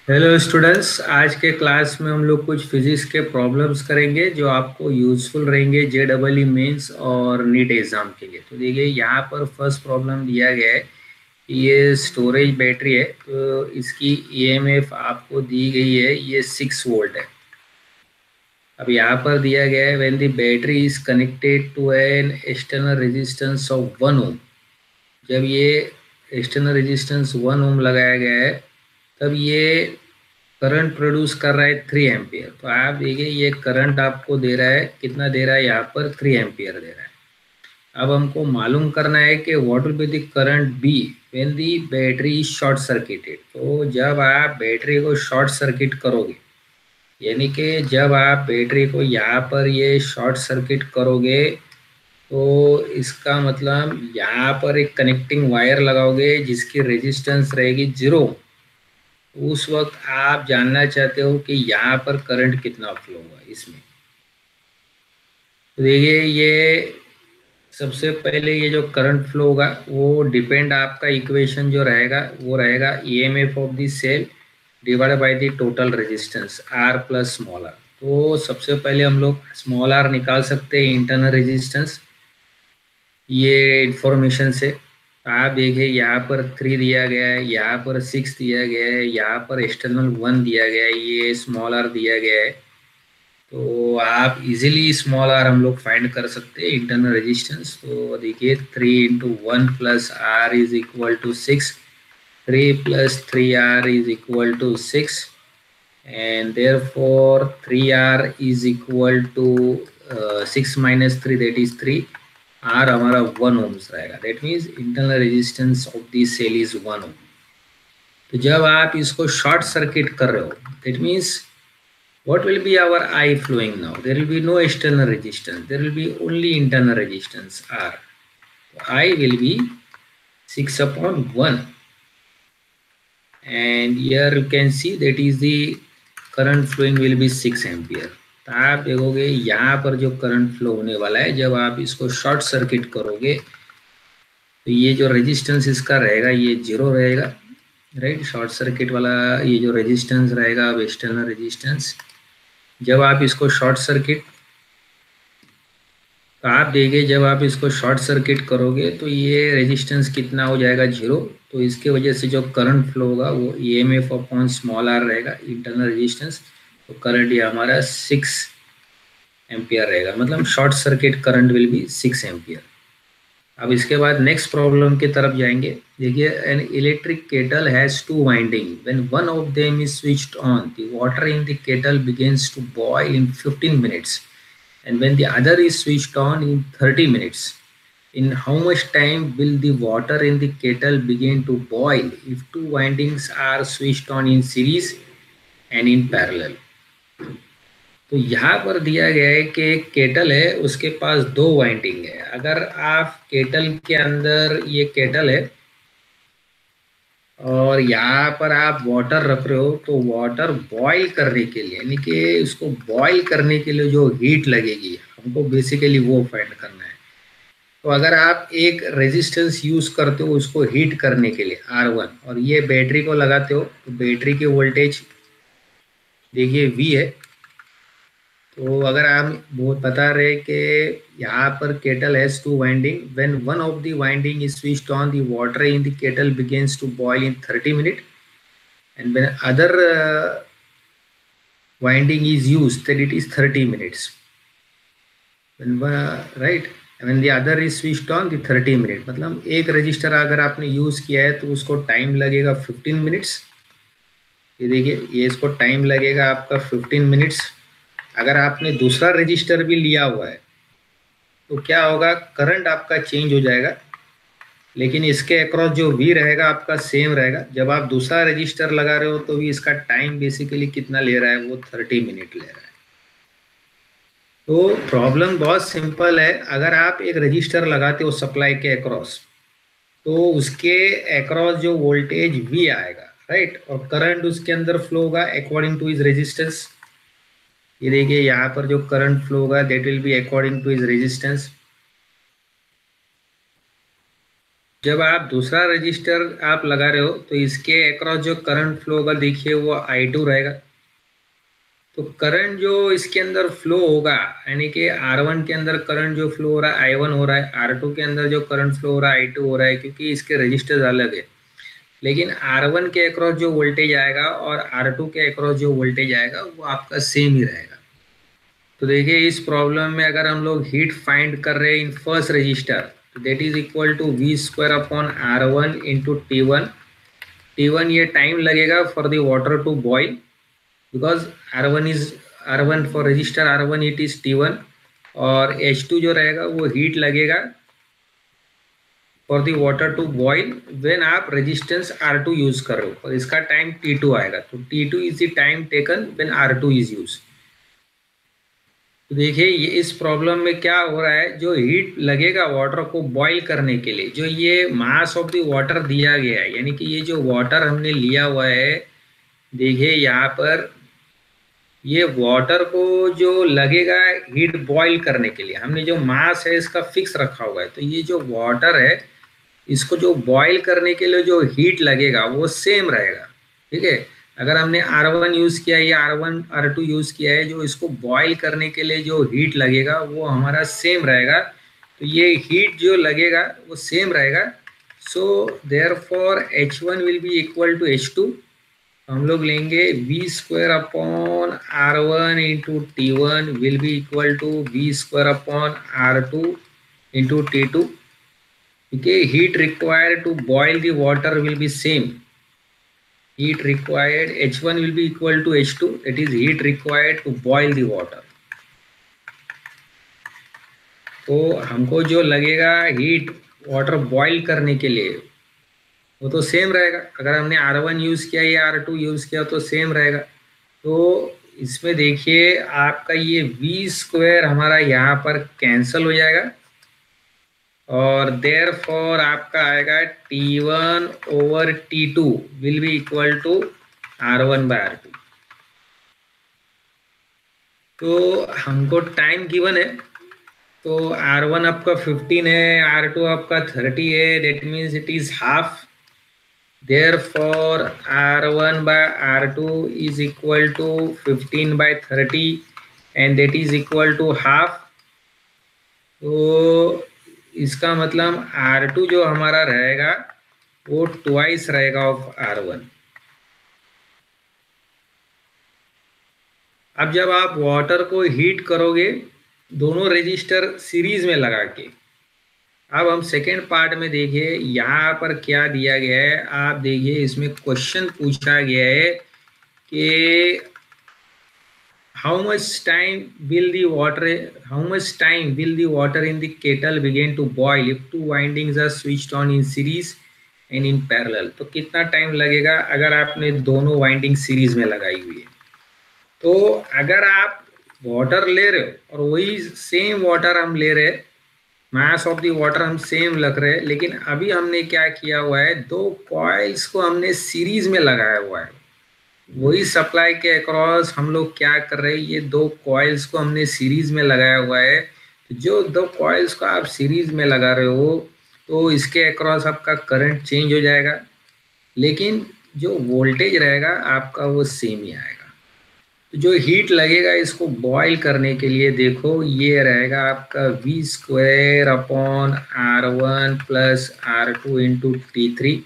Hello students, आज के class में हम लोग कुछ फिजिक्स के प्रॉब्लम्स करेंगे जो आपको यूजफुल रहेंगे जे डबल ई मेंस और नीट एग्जाम के लिए। तो देखिए यहाँ पर फर्स्ट प्रॉब्लम दिया गया है कि ये स्टोरेज बैटरी है, तो इसकी ईएमएफ आपको दी गई है, ये 6 वोल्ट है। अब यहाँ पर दिया गया है when the battery is connected to an external resistance of 1 ohm. जब ये एक्सटर्नल रेजिस्टेंस 1 ओम लगाया गया है तब ये करंट प्रोड्यूस कर रहा है 3 एम्पियर। तो आप देखिए ये करंट आपको दे रहा है, कितना दे रहा है, यहाँ पर 3 एम्पियर दे रहा है। अब हमको मालूम करना है कि what will be the current be when the battery is short circuited. तो जब आप बैटरी को शॉर्ट सर्किट करोगे, यानी कि जब आप बैटरी को यहाँ पर ये शॉर्ट सर्किट करोगे, तो इसका मतलब यहाँ पर एक कनेक्टिंग वायर लगाओगे जिसकी रेजिस्टेंस रहेगी 0। उस वक्त आप जानना चाहते हो कि यहाँ पर करंट कितना फ्लो होगा इसमें। तो देखिए ये सबसे पहले ये जो करंट फ्लो होगा वो डिपेंड, आपका इक्वेशन जो रहेगा वो रहेगा EMF of the cell divided by the total resistance R plus small R. तो सबसे पहले हम लोग स्मॉल आर निकाल सकते हैं, इंटरनल रेजिस्टेंस, ये इंफॉर्मेशन से। आप देखिए यहाँ पर 3 दिया गया है, यहाँ पर 6 दिया गया है, यहाँ पर एक्सटर्नल 1 दिया गया है, ये स्मॉल आर दिया गया है। तो आप इजीली स्मॉल आर हम लोग फाइंड कर सकते हैं, इंटरनल रेजिस्टेंस। तो देखिए 3 × 1 + R is equal to 6, 3 + 3R is equal to 6, and therefore 3R is equal to 6 - 3 that is 3। R हमारा 1 ओम्स रहेगा, that means internal resistance of the cell is 1 ohm. तो जब आप इसको शॉर्ट सर्किट कर रहे हो, that means what will be our I flowing now? There will be no external resistance, there will be only internal resistance R. I will be 6/1, and here you can see that is the current flowing will be 6 ampere. तो आप देखोगे यहाँ पर जो current flow होने वाला है जब आप इसको शॉर्ट सर्किट करोगे, तो ये जो रेजिस्टेंस इसका रहेगा ये 0 रहेगा, राइट। शॉर्ट सर्किट वाला ये जो रेजिस्टेंस रहेगा, अब एक्सटर्नल रेजिस्टेंस, जब आप इसको शॉर्ट सर्किट, तो आप देखिए जब आप इसको शॉर्ट सर्किट करोगे तो ये रेजिस्टेंस कितना हो जाएगा, 0। तो इसके वजह से जो करंट फ्लो होगा वो ईएमएफ अपॉन स्मॉल आर रहेगा, इंटरनल रेजिस्टेंस। तो करंट ये हमारा 6 एम्पियर रहेगा, मतलब short circuit current will be 6 ampere. अब इसके बाद नेक्स्ट प्रॉब्लम की तरफ जाएंगे। देखिए an electric kettle has 2 winding, when one of them is switched on the water in the kettle begins to boil in 15 minutes, and when the other is switched on in 30 minutes. In how much time will the water in the kettle begin to boil if 2 windings are switched on in series and in parallel? तो यहाँ पर दिया गया है कि एक kettle है, उसके पास 2 वाइंडिंग है। अगर आप केटल के अंदर, ये केटल है और यहाँ पर आप वाटर रख रहे हो, तो वाटर बॉईल करने के लिए, यानी कि उसको बॉईल करने के लिए जो हीट लगेगी हमको बेसिकली वो फाइंड करना है। तो अगर आप एक रेजिस्टेंस यूज करते हो उसको हीट करने के लिए R1, और ये बैटरी को लगाते हो, तो बैटरी की वोल्टेज देखिए V है। तो अगर आप वो बता रहे कि यहाँ पर kettle has 2 winding, when one of the winding is switched on the water in the kettle begins to boil in 30 minute, and when other winding is used then it is 30 minutes, when right, when the other is switched on the 30 minute, मतलब एक register अगर आपने use किया है तो उसको time लगेगा 15 minutes. ये देखिए ये इसको टाइम लगेगा आपका 15 मिनट्स। अगर आपने दूसरा रजिस्टर भी लिया हुआ है तो क्या होगा, करंट आपका चेंज हो जाएगा, लेकिन इसके अक्रॉस जो V रहेगा आपका सेम रहेगा। जब आप दूसरा रजिस्टर लगा रहे हो तो भी इसका टाइम बेसिकली कितना ले रहा है, वो 30 मिनट ले रहा है। तो प्रॉब्लम बहुत सिंपल है। अगर आप एक रजिस्टर लगाते हो सप्लाई के अक्रॉस, तो उसके अक्रॉस जो वोल्टेज V आएगा, राइट, और करंट उसके अंदर फ्लो होगा अकॉर्डिंग टू इज रेजिस्टेंस। ये देखिए यहाँ पर जो करंट फ्लो होगा that will be according two is resistance. जब आप दूसरा रजिस्टर आप लगा रहे हो तो इसके अक्रॉस जो करंट फ्लो होगा देखिए वो I2 रहेगा। तो करंट जो इसके अंदर फ्लो होगा यानी कि R1 के अंदर करंट जो फ्लो हो रहा है I1 हो रहा है, R2 के अंदर जो करंट फ्लो हो रहा है I2 हो रहा है, क्योंकि इसके रजिस्टर्स अलग है। लेकिन R1 के अक्रॉस जो वोल्टेज आएगा और R2 के अक्रॉस जो वोल्टेज आएगा वो आपका सेम ही रहेगा। तो देखिए इस प्रॉब्लम में अगर हम लोग हीट फाइंड कर रहे हैं इन फर्स्ट रजिस्टर, तो that is equal to V square upon R1 into T1। T1 ये टाइम लगेगा for the water to boil, because R1 for register R1 it is T1, और H2 जो रहेगा वो हीट लगेगा for the water to boil when आप resistance R2 use कर रहे हो, और इसका टाइम T2 आएगा। तो T2 is the time taken when R2 is use. तो देखिए ये इस प्रॉब्लम में क्या हो रहा है, जो हीट लगेगा वाटर को बॉईल करने के लिए, जो ये मास ऑफ द वाटर दिया गया है, यानी कि ये जो वाटर हमने लिया हुआ है, देखिए यहाँ पर ये वाटर को जो लगेगा हीट बॉईल करने के लिए, हमने जो मास है इसका फिक्स रखा हुआ है। तो ये जो वाटर है इसको जो बॉईल करने के लिए जो हीट लगेगा वो सेम रहेगा। ठीक है, अगर हमने R1 यूज किया है या R1 R2 यूज किया है, जो इसको बॉईल करने के लिए जो हीट लगेगा वो हमारा सेम रहेगा। तो ये हीट जो लगेगा वो सेम रहेगा। So therefore H1 will be equal to H2। हम लोग लेंगे V square upon R1 into T1 will be equal to V square upon R2 into T2। Okay, heat required to boil the water will be same. Heat required H1 will be equal to H2, that is heat required to boil the water. तो हमको जो लगेगा heat water boil करने के लिए वो तो same रहेगा। अगर हमने R1 यूज़ किया या R2 यूज़ किया तो सेम रहेगा। तो इसमें देखिए आपका ये वी स्क्वायर हमारा यहाँ पर कैंसल हो जाएगा, और देयर फॉर आपका आएगा T1 over T2 will be equal to R1 by R2। तो हमको टाइम गिवन है, तो R1 आपका 15 है, R2 आपका 30 है, that means it is half. Therefore R1 by R2 is equal to 15 by 30 and that is equal to half. तो इसका मतलब R2 जो हमारा रहेगा वो ट्वाइस रहेगा ऑफ R1। अब जब आप वाटर को हीट करोगे दोनों रेजिस्टर सीरीज में लगा के, अब हम सेकेंड पार्ट में देखिए यहाँ पर क्या दिया गया है। आप देखिए इसमें क्वेश्चन पूछा गया है कि how much time will the water in the kettle begin to boil if two windings are switched on in series and in parallel। तो कितना टाइम लगेगा अगर आपने दोनों वाइंडिंग सीरीज में लगाई हुई है। तो अगर आप वाटर ले रहे हो और वही सेम वाटर हम ले रहे हैं, मास ऑफ द वाटर हम सेम लग रहे हैं, लेकिन अभी हमने क्या किया हुआ है, दो कॉइल्स को हमने सीरीज में लगाया हुआ है। वही सप्लाई के अक्रॉस हम लोग क्या कर रहे हैं, ये दो कॉइल्स को हमने सीरीज में लगाया हुआ है। तो जो दो कॉइल्स को आप सीरीज में लगा रहे हो तो इसके अक्रॉस आपका करंट चेंज हो जाएगा, लेकिन जो वोल्टेज रहेगा आपका वो सेम ही आएगा। तो जो हीट लगेगा इसको बॉईल करने के लिए, देखो ये रहेगा आपका V square upon R1 plus R2 into T3,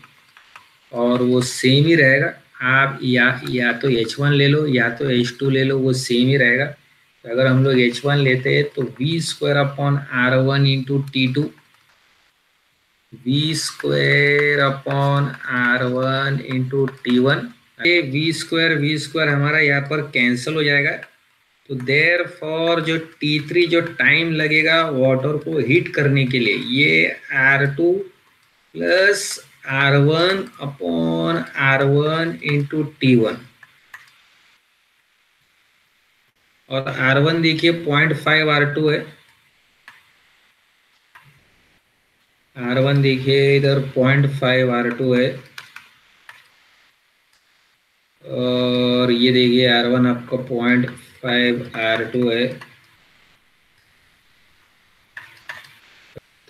और वो सेम ही रहेगा। आप या तो H1 ले लो या तो H2 ले लो, वो सेम ही रहेगा। तो अगर हम लोग H1 लेते हैं तो V square upon R1 into T2, V square upon R1 into T1। ये वी स्क्वायर हमारा यहाँ पर कैंसिल हो जाएगा। तो देयर फॉर जो T3 जो टाइम लगेगा वाटर को हीट करने के लिए, ये R2 plus R1 upon R1 into T1, और R1 देखिए 0.5 R2 है, R1 देखिए इधर 0.5 R2 है, और ये देखिए R1 आपका 0.5 R2 है।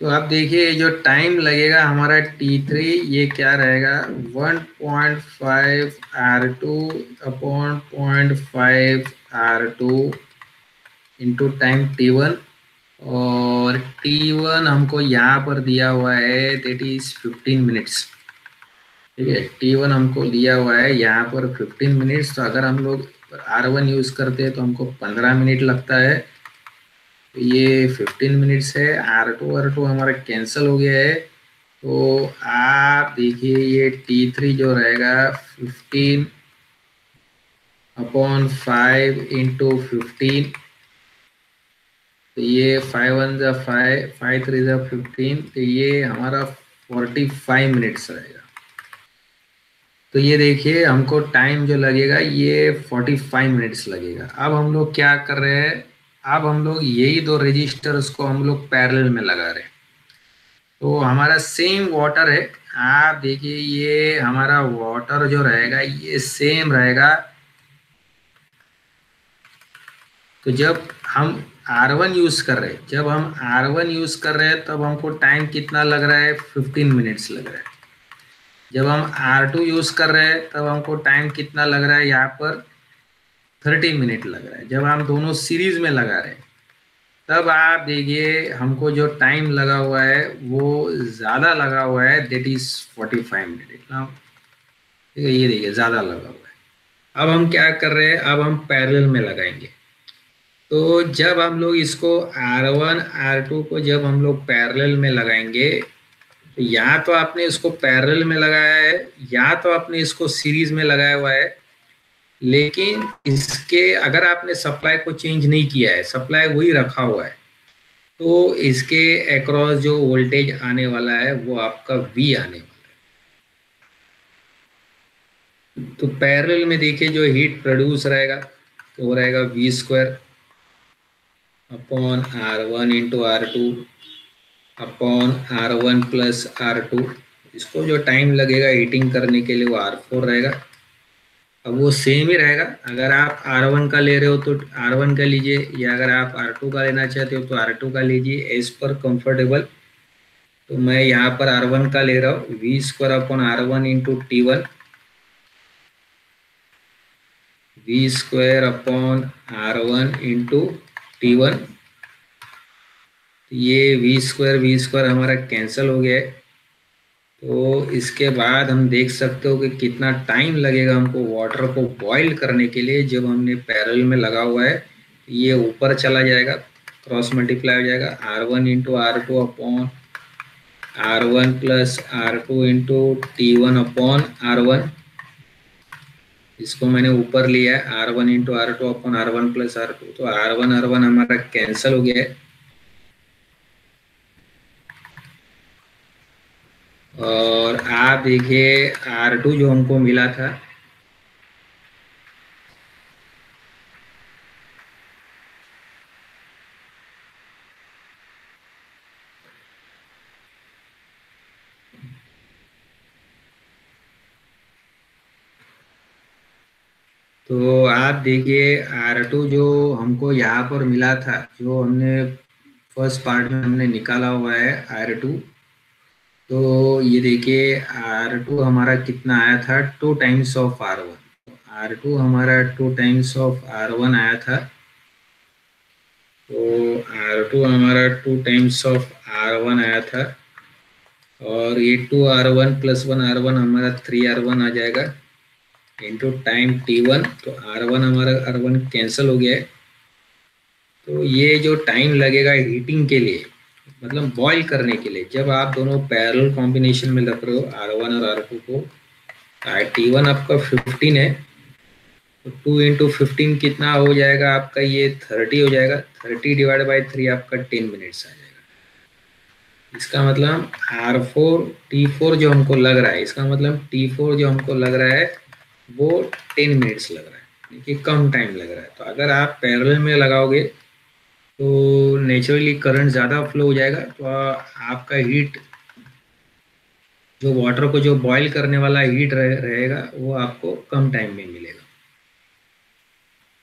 तो आप देखिए जो टाइम लगेगा हमारा T3 ये क्या रहेगा 1.5 R2 upon 0.5 R2 into time T1 और T1 हमको यहाँ पर दिया हुआ है दैट इज 15 मिनट्स। ठीक है, T1 हमको दिया हुआ है यहाँ पर 15 मिनट्स। तो अगर हम लोग R1 यूज़ करते हैं तो हमको 15 मिनट लगता है। तो ये 15 मिनट्स है। R2 हमारा कैंसिल हो गया है। तो आप देखिए ये T3 जो रहेगा 15/5 इंटू 15। तो ये 5 1 5 5 3 15। तो ये हमारा 45 मिनट्स रहेगा। तो ये देखिए हमको टाइम जो लगेगा ये 45 मिनट्स लगेगा। अब हम लोग क्या कर रहे हैं, अब हम लोग यही दो रजिस्टर्स को हम लोग पैरेलल में लगा रहे हैं। तो हमारा सेम वाटर है। आप देखिए ये हमारा वाटर जो रहेगा ये सेम रहेगा। तो जब हम R1 यूज कर रहे हैं, जब हम R1 यूज कर रहे हैं तब हमको टाइम कितना लग रहा है 15 मिनट्स लग रहा है। जब हम R2 यूज कर रहे हैं तब हमको टाइम कितना लग रहा है यहाँ पर 30 मिनट लग रहा है। जब हम दोनों सीरीज में लगा रहे हैं तब आप देखिए हमको जो टाइम लगा हुआ है वो ज़्यादा लगा हुआ है दैट इज 45 मिनट इतना। ठीक है, ये देखिए ज़्यादा लगा हुआ है। अब हम क्या कर रहे हैं, अब हम पैरेलल में लगाएंगे। तो जब हम लोग इसको R1 R2 को जब हम लोग पैरेलल में लगाएंगे तो या तो आपने इसको पैरेलल में लगाया है या तो आपने इसको सीरीज में लगाया हुआ है। लेकिन इसके अगर आपने सप्लाई को चेंज नहीं किया है, सप्लाई वही रखा हुआ है, तो इसके अक्रॉस जो वोल्टेज आने वाला है वो आपका V आने वाला है। तो पैरेलल में देखिए जो हीट प्रोड्यूस रहेगा तो वो रहेगा V² upon R1 into R2 upon R1 plus R2। इसको जो टाइम लगेगा हीटिंग करने के लिए वो R4 रहेगा। अब वो सेम ही रहेगा। अगर आप R1 का ले रहे हो तो R1 का लीजिए, या अगर आप R2 का लेना चाहते हो तो R2 का लीजिए एज पर कंफर्टेबल। तो मैं यहाँ पर R1 का ले रहा हूँ V² upon R1 into T1, V² upon R1 into T1। ये V² हमारा कैंसिल हो गया है। तो इसके बाद हम देख सकते हो कि कितना टाइम लगेगा हमको वाटर को बॉईल करने के लिए। जब हमने पैरेलल में लगा हुआ है ये ऊपर चला जाएगा, क्रॉस मल्टीप्लाई हो जाएगा R1 into R2 upon R1 plus R2 into T1 upon R1। इसको मैंने ऊपर लिया है R1 into R2 upon R1 plus R2। तो R1 हमारा कैंसिल हो गया है। और आप देखिए R2 जो हमको मिला था तो आप देखिए R2 जो हमको यहाँ पर मिला था, जो हमने फर्स्ट पार्ट में हमने निकाला हुआ है R2। तो ये देखिए R2 हमारा कितना आया था 2 टाइम्स ऑफ R1। R2 हमारा 2 टाइम्स ऑफ R1 आया था। तो R2 हमारा 2 टाइम्स ऑफ R1 आया था। और ये 2R1 प्लस 1R1 हमारा 3R1 आ जाएगा इंटू टाइम T1। तो R1 हमारा R1 कैंसिल हो गया है। तो ये जो टाइम लगेगा हीटिंग के लिए, मतलब बॉईल करने के लिए, जब आप दोनों पैरेलल कॉम्बिनेशन में रख रहे हो R1 और R2 को, T1 आपका 15 है तो 2 इंटू 15 कितना हो जाएगा आपका, ये 30 हो जाएगा। 30 डिवाइड बाई 3 आपका 10 मिनट्स आ जाएगा। इसका मतलब T4 जो हमको लग रहा है, इसका मतलब T4 जो हमको लग रहा है वो 10 मिनट्स लग रहा है, देखिए कम टाइम लग रहा है। तो अगर आप पैरेलल में लगाओगे तो नेचुरली करंट ज़्यादा फ्लो हो जाएगा। तो आपका हीट जो वाटर को जो बॉईल करने वाला हीट रहेगा वो आपको कम टाइम में मिलेगा।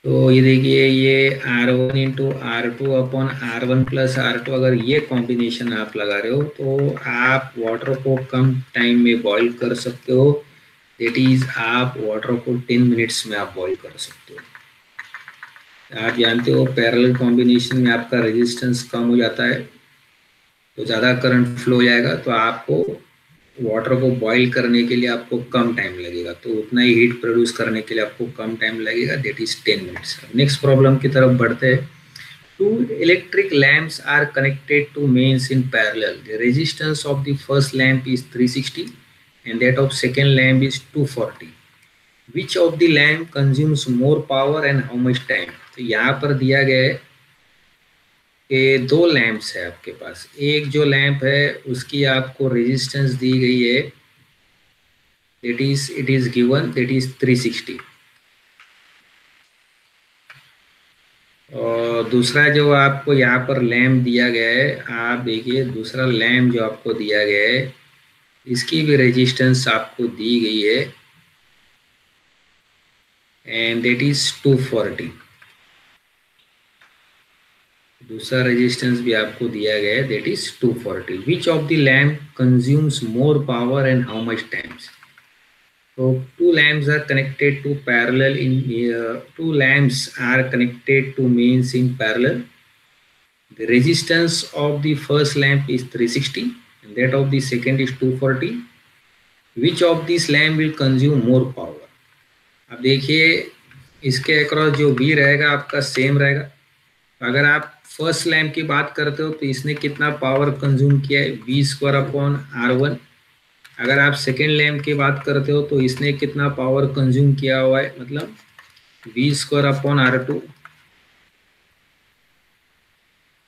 तो ये देखिए, ये R1 into R2 upon R1 plus R2, अगर ये कॉम्बिनेशन आप लगा रहे हो तो आप वाटर को कम टाइम में बॉईल कर सकते हो। दैट इज आप वाटर को 10 मिनट्स में आप बॉईल कर सकते हो। आप जानते हो पैरेलल कॉम्बिनेशन में आपका रेजिस्टेंस कम हो जाता है, तो ज़्यादा करंट फ्लो हो जाएगा, तो आपको वाटर को बॉईल करने के लिए आपको कम टाइम लगेगा, तो उतना ही हीट प्रोड्यूस करने के लिए आपको कम टाइम लगेगा, that is 10 minutes. Next problem की तरफ बढ़ते हैं। Two electric lamps are connected to mains in parallel. The resistance of the first lamp is 360 and that of second lamp is 240। Which of the lamp consumes more power and how much time. तो यहाँ पर दिया गया है कि दो lamps है आपके पास। एक जो लैंप है उसकी आपको रेजिस्टेंस दी गई है, that is it is given, that is 360। और दूसरा जो आपको यहाँ पर लैंप दिया गया है, आप देखिए दूसरा लैंप जो आपको दिया गया है इसकी भी रेजिस्टेंस आपको दी गई है एंड that is 240। दूसरा रेजिस्टेंस भी आपको दिया गया है, that is 240। Which of the lamp consumes more power and how much times. So two lamps are connected to parallel in two lamps are connected to mains in parallel. The resistance of the first lamp is 360 and that of the second is 240. Which of these lamp will consume more power? अब देखिए इसके across जो V रहेगा आपका same रहेगा। अगर आप first lamp की बात करते हो तो इसने कितना पावर कंज्यूम किया है, V² अपॉन R1। अगर आप सेकेंड लैम्प की बात करते हो तो इसने कितना पावर कंज्यूम किया हुआ है, मतलब V² अपॉन R2।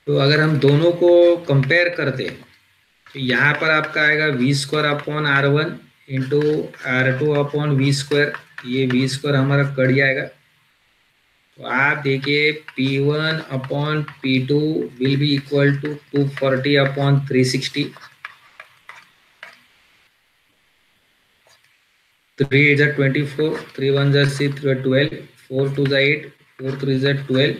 तो अगर हम दोनों को कंपेयर करते हैं तो यहाँ पर आपका आएगा V² upon R1 into R2 upon V²। ये V² हमारा कट जाएगा, तो आप देखिए P1 upon P2 will be equal to 240 upon 360। 3 is 24, 3 1 is 6, 12, 4 2 is 8, 4 3 is 12।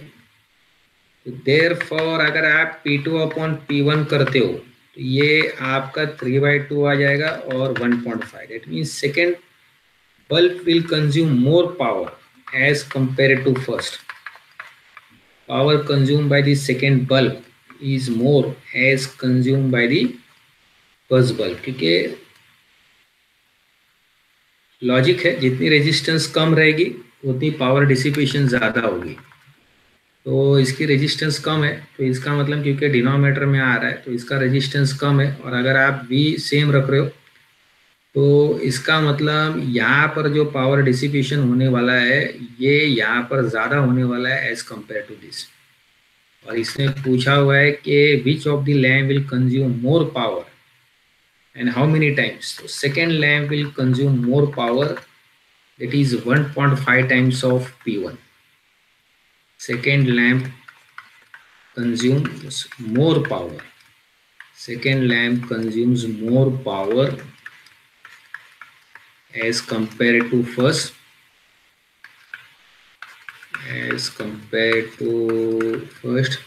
Therefore अगर आप P2 अपॉन P1 करते हो तो ये आपका 3/2 आ जाएगा और 1.5। That means second bulb will consume more power as compare to first. Power consume by the second bulb is more as consume by the first bulb, क्योंकि लॉजिक है जितनी रेजिस्टेंस कम रहेगी उतनी पावर डिसिपेशन ज़्यादा होगी। तो इसकी रेजिस्टेंस कम है तो इसका मतलब, क्योंकि डिनोमिनेटर में आ रहा है तो इसका रेजिस्टेंस कम है, और अगर आप V सेम रख रहे हो तो इसका मतलब यहाँ पर जो पावर डिसिपेशन होने वाला है ये यहाँ पर ज़्यादा होने वाला है एज कंपेयर टू दिस। और इसने पूछा हुआ है कि विच of the lamp will consume more power and how many times. So second lamp will consume more power, that is 1.5 times of P1. Second lamp consumes more power. Second lamp consumes more power as compared to first. As compared to first,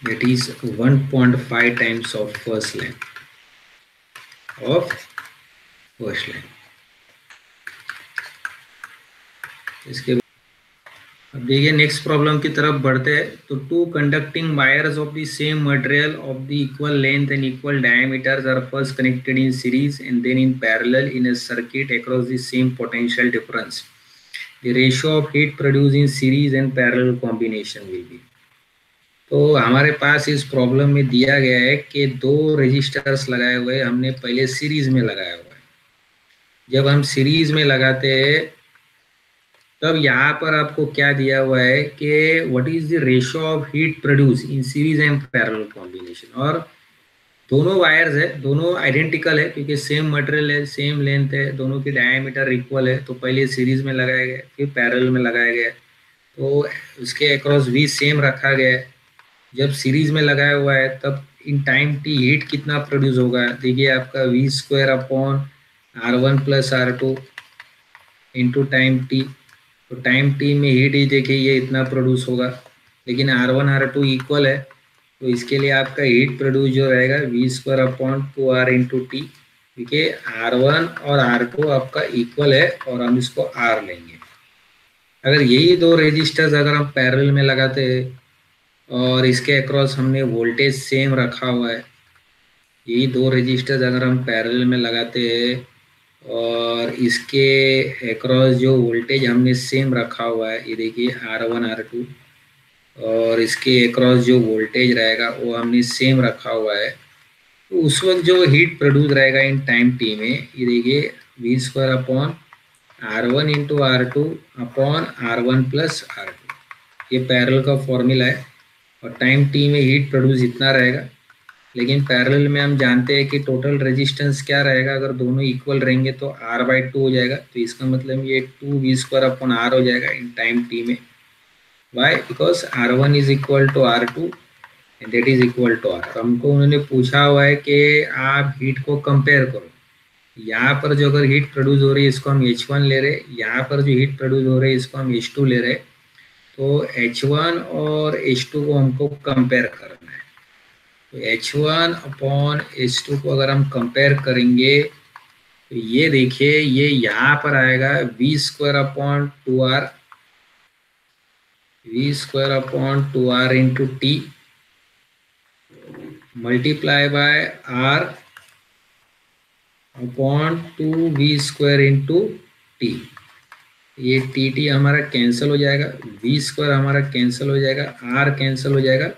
that is 1.5 times of first lamp of first lamp। इसके अब देखिए next problem की तरफ बढ़ते हैं। तो two conducting wires of the same material of the equal length and equal diameters are first connected in series and then in parallel in a circuit across the same potential difference. The ratio of heat produce in series and parallel combination will be. तो हमारे पास इस problem में दिया गया है कि दो resistors लगाए हुए हमने पहले सीरीज में लगाया हुआ है। जब हम सीरीज में लगाते हैं तब यहाँ पर आपको क्या दिया हुआ है कि what is the ratio of heat produce in series and parallel combination. और दोनों वायर्स है, दोनों आइडेंटिकल है क्योंकि सेम मटेरियल है, सेम लेंथ है, दोनों की डायमीटर इक्वल है। तो पहले सीरीज में लगाया गया, फिर पैरेलल में लगाया गया, तो उसके अक्रॉस V सेम रखा गया है। जब सीरीज में लगाया हुआ है तब इन टाइम t हीट कितना प्रोड्यूस होगा, देखिए आपका V² upon R1 plus R2 into time t। तो टाइम टी में हीट ही देखिए ये इतना प्रोड्यूस होगा, लेकिन R1 R2 इक्वल है, तो इसके लिए आपका हीट प्रोड्यूस जो रहेगा V²/2R × T, क्योंकि R1 और R2 आपका इक्वल है और हम इसको R लेंगे। अगर यही दो रेजिस्टर्स अगर हम पैरेलल में लगाते हैं और इसके अक्रॉस हमने वोल्टेज सेम रखा हुआ है, यही दो रेजिस्टर्स अगर हम पैरेलल में लगाते हैं और इसके अक्रॉस जो वोल्टेज हमने सेम रखा हुआ है, ये देखिए R1 R2, और इसके अक्रॉस जो वोल्टेज रहेगा वो हमने सेम रखा हुआ है, तो उस वक्त जो हीट प्रोड्यूस रहेगा इन टाइम टी में, ये देखिए V²/R1 × R2/R1 + R2, ये पैरेलल का फॉर्मूला है। और टाइम टी में हीट प्रोड्यूस इतना रहेगा, लेकिन पैरेलल में हम जानते हैं कि टोटल रेजिस्टेंस क्या रहेगा, अगर दोनों इक्वल रहेंगे तो R/2 हो जाएगा, तो इसका मतलब ये 2V²/R हो जाएगा इन टाइम टी में। Why? Because R1 = R2 and that is equal to R। हमको उन्होंने पूछा हुआ है कि आप हीट को कंपेयर करो, यहाँ पर जो अगर हीट प्रोड्यूस हो रही है इसको हम H1 ले रहे, यहाँ पर जो हीट प्रोड्यूस हो रही है इसको हम H2 ले रहे, तो H1 और H2 को हमको कंपेयर करना है। तो H1/H2 को अगर हम कंपेयर करेंगे तो ये देखिए ये यहाँ पर आएगा V²/2R × T multiply by R/2V² × T। ये T हमारा कैंसिल हो जाएगा, V² हमारा कैंसिल हो जाएगा, R कैंसिल हो जाएगा,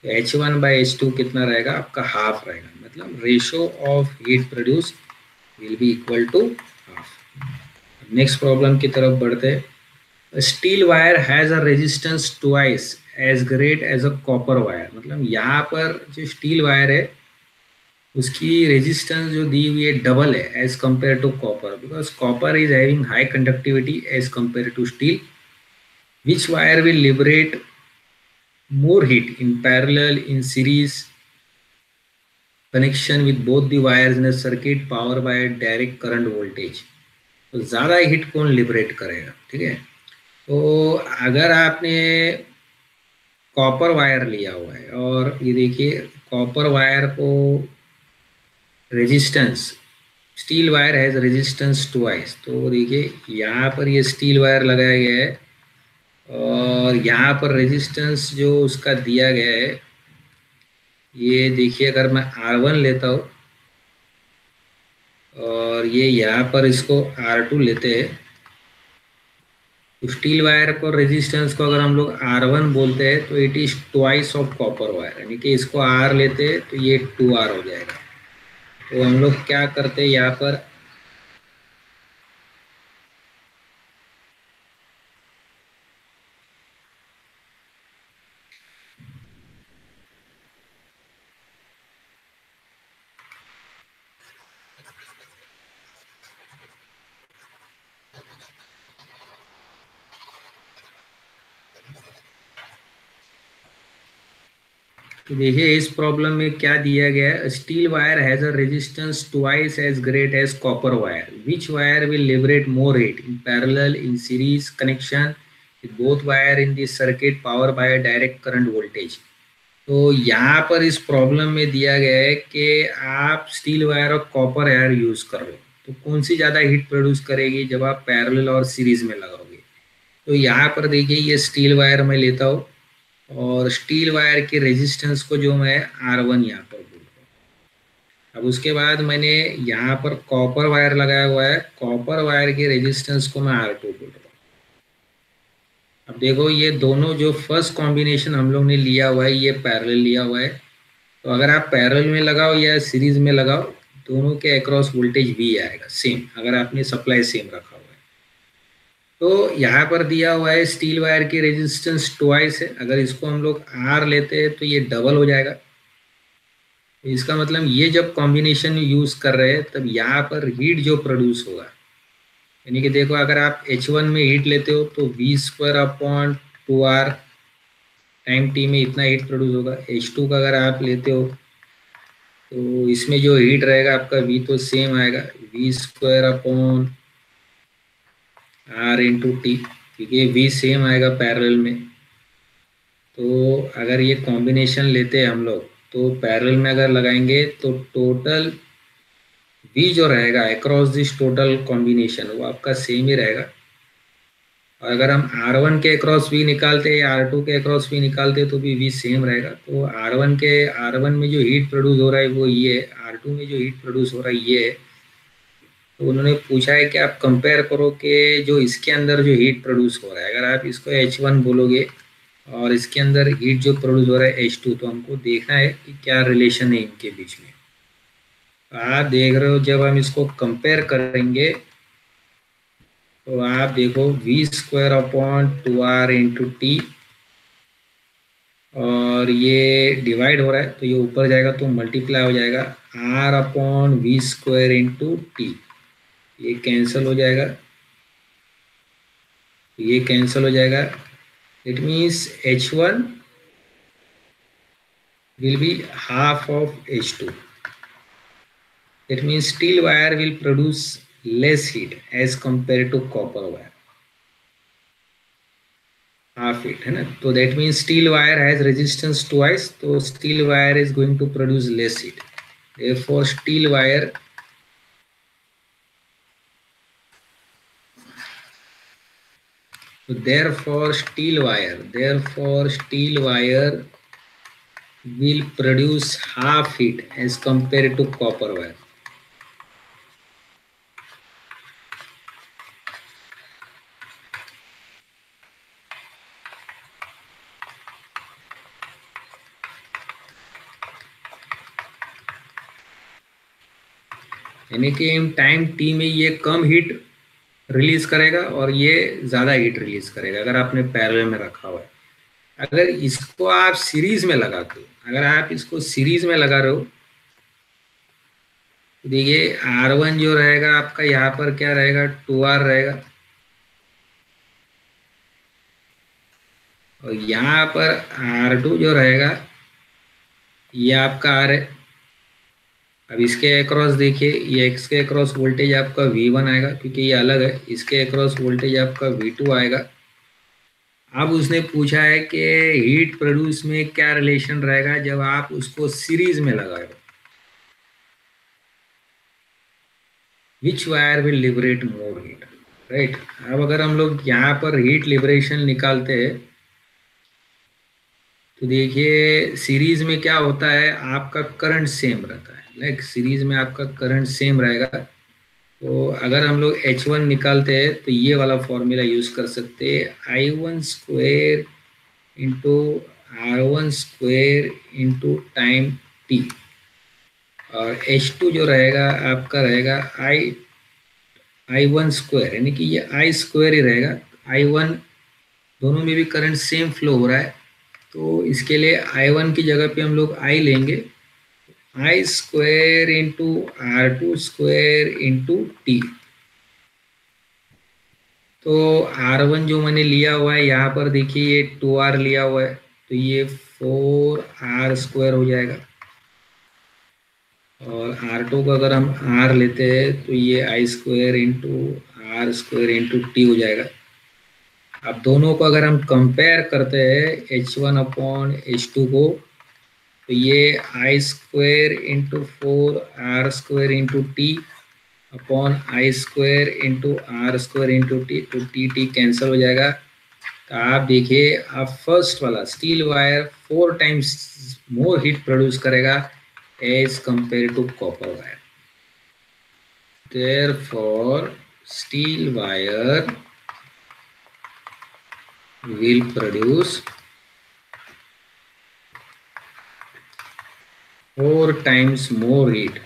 H1/H2 कितना रहेगा आपका? हाफ रहेगा, मतलब ratio of heat produce will be equal to half. Next problem की तरफ बढ़ते हैं। Steel wire has a resistance twice as great as a copper wire, मतलब यहाँ पर जो स्टील वायर है उसकी रेजिस्टेंस जो दी हुई है डबल है as compare to copper, because copper is having high conductivity as compare to steel. Which wire will liberate more heat in parallel in series connection with both the wires in a circuit powered by a direct current voltage? तो ज़्यादा heat कौन liberate करेगा? ठीक है, तो अगर आपने copper wire लिया हुआ है और ये देखिए कॉपर वायर को resistance, steel wire has resistance twice, तो देखिए यहाँ पर ये स्टील वायर लगाया गया है और यहाँ पर रेजिस्टेंस जो उसका दिया गया है, ये देखिए अगर मैं R1 लेता हूँ और ये यहाँ पर इसको R2 लेते हैं, तो स्टील वायर को रेजिस्टेंस को अगर हम लोग R1 बोलते हैं तो it is twice of copper wire, यानी कि इसको R लेते हैं तो ये 2R हो जाएगा। तो हम लोग क्या करते हैं यहाँ पर, तो देखिए इस प्रॉब्लम में क्या दिया गया है, steel wire has a resistance twice as great as copper wire, which wire will liberate more heat in parallel in series connection with both wire in this circuit power by direct current voltage. तो यहाँ पर इस problem में दिया गया है कि आप स्टील वायर और कॉपर वायर यूज कर रहे हो, तो कौन सी ज़्यादा हीट प्रोड्यूस करेगी जब आप पैरेलल और सीरीज में लगाओगे। तो यहाँ पर देखिए ये स्टील वायर मैं लेता हूँ और स्टील वायर के रेजिस्टेंस को जो मैं R1 यहाँ पर बोल रहा हूँ। अब उसके बाद मैंने यहाँ पर कॉपर वायर लगाया हुआ है, कॉपर वायर के रेजिस्टेंस को मैं R2 बोल रहा हूँ। अब देखो ये दोनों जो फर्स्ट कॉम्बिनेशन हम लोग ने लिया हुआ है ये पैरेलल लिया हुआ है, तो अगर आप पैरेलल में लगाओ या सीरीज में लगाओ दोनों के अक्रॉस वोल्टेज V आएगा सेम, अगर आपने सप्लाई सेम रखा हुआ है। तो यहाँ पर दिया हुआ है स्टील वायर की रेजिस्टेंस ट्वाइस है, अगर इसको हम लोग R लेते हैं तो ये डबल हो जाएगा। तो इसका मतलब ये जब कॉम्बिनेशन यूज कर रहे हैं तब यहाँ पर हीट जो प्रोड्यूस होगा, यानी कि देखो अगर आप H1 में हीट लेते हो तो V²/2R टाइम टी में इतना हीट प्रोड्यूस होगा। H2 का अगर आप लेते हो तो इसमें जो हीट रहेगा आपका V तो सेम आएगा, V² R × T। क्योंकि V सेम आएगा पैरेलल में। तो अगर ये कॉम्बिनेशन लेते हैं हम लोग, तो पैरेलल में अगर लगाएंगे तो टोटल V जो रहेगा अक्रॉस दिस टोटल कॉम्बिनेशन वो आपका सेम ही रहेगा। और अगर हम R1 के अक्रॉस V निकालते हैं, R2 के अक्रॉस V निकालते तो भी V सेम रहेगा। तो R1 में जो हीट प्रोड्यूस हो रहा है वो ये है, R2 में जो हीट प्रोड्यूस हो रहा है ये है। तो उन्होंने पूछा है कि आप कंपेयर करो कि जो इसके अंदर जो हीट प्रोड्यूस हो रहा है, अगर आप इसको H1 बोलोगे और इसके अंदर हीट जो प्रोड्यूस हो रहा है H2, तो हमको देखना है कि क्या रिलेशन है इनके बीच में। आप देख रहे हो जब हम इसको कंपेयर करेंगे तो आप देखो V² अपॉन 2R × T, और ये डिवाइड हो रहा है तो ये ऊपर जाएगा तो मल्टीप्लाई हो जाएगा R/V² × T। ये कैंसिल हो जाएगा, ये कैंसिल हो जाएगा। It means H1 will be half of H2. That means steel wire will produce less heat as compared to copper wire. Half it है ना, तो that means steel wire has resistance twice, तो steel wire is going to produce less heat. Therefore steel wire will produce half heat as compared to copper wire. यानी कि time T में ये कम heat release करेगा और ये ज़्यादा heat release करेगा अगर आपने पैरेलल में रखा हुआ है। अगर इसको आप सीरीज में लगाते हो, अगर आप इसको सीरीज में लगा रहे हो तो देखिए R1 जो रहेगा आपका यहाँ पर क्या रहेगा 2R रहेगा, और यहाँ पर R2 जो रहेगा ये आपका R है। अब इसके अक्रॉस देखिए, ये x के अक्रॉस वोल्टेज आपका V1 आएगा क्योंकि ये अलग है, इसके अक्रॉस वोल्टेज आपका V2 आएगा। अब उसने पूछा है कि हीट प्रोड्यूस में क्या रिलेशन रहेगा जब आप उसको सीरीज में लगाए, which wire will liberate more heat, right. अब अगर हम लोग यहाँ पर हीट लिबरेशन निकालते हैं तो देखिए सीरीज में क्या होता है, आपका करंट सेम रहता है, लाइक सीरीज में आपका करंट सेम रहेगा। तो अगर हम लोग H1 निकालते हैं तो ये वाला फॉर्मूला यूज कर सकते हैं, I1² into R1² into time T, और H2 जो रहेगा आपका रहेगा I1² यानी कि ये I² ही रहेगा। I1 दोनों में भी करंट सेम फ्लो हो रहा है, तो इसके लिए I1 की जगह पे हम लोग I लेंगे, I² into R2² into T। तो R1 जो मैंने लिया हुआ है यहाँ पर देखिए ये 2R लिया हुआ है तो ये 4R² हो जाएगा, और R2 को अगर हम R लेते हैं तो ये I² into R² into T हो जाएगा। अब दोनों को अगर हम कंपेयर करते हैं H1/H2 को, तो ये I² into 4R² into T upon I² into R² into T, तो T कैंसिल हो जाएगा। तो आप देखिए आप फर्स्ट वाला steel wire 4 times more heat produce करेगा as compare to copper wire. Therefore steel wire will produce 4 times more heat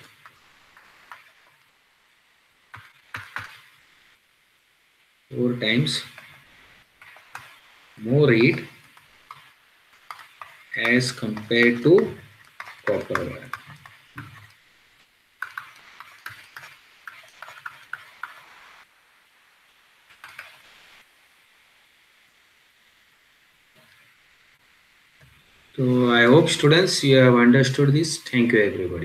as compared to copper wire. So I hope students you have understood this. Thank you everybody.